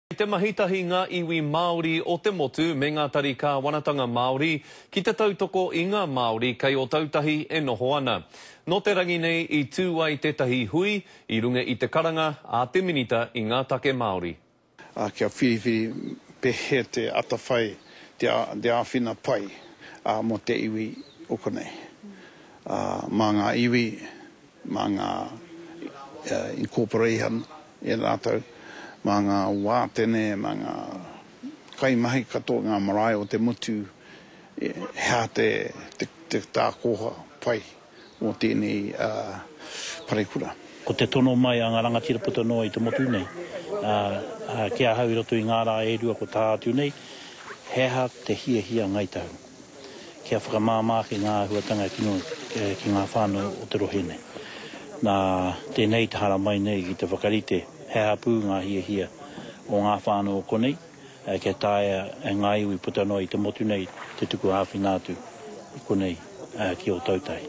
Te mahitahi ngā iwi Māori o te motu me ngā tarika wanatanga Māori ki te tautoko i ngā Māori kei o tautahi e noho ana. No te rangi nei i tū ai tētahi hui i runga i te karanga a te minita i ngā take Māori. Kia whiriwhiri pehe te atawhai te āwhina pai mo te iwi o konei. Mā ngā iwi, mā ngā incorporation e rātou, mā ngā wātene, mā ngā kaimahi katoa ngā marae o te mutu, hea te tākoha pai o tēnei parekura. Ko te tono mai a ngā rangatira puta noa i te motu nei. Kia hau i roto i ngā rā e rua ko tā atu nei, heha te hia ngaitau. Kia whakamāmāke ngā huatanga ki ngā whānau o te rohe nei. Nā tēnei te hara mai nei ki te whakarite, heha pū ngā hia o ngā whānau o konei, kia tāia e ngā iwi puta noa i te motu nei, te tuku āwhinatu i konei ki o tautai.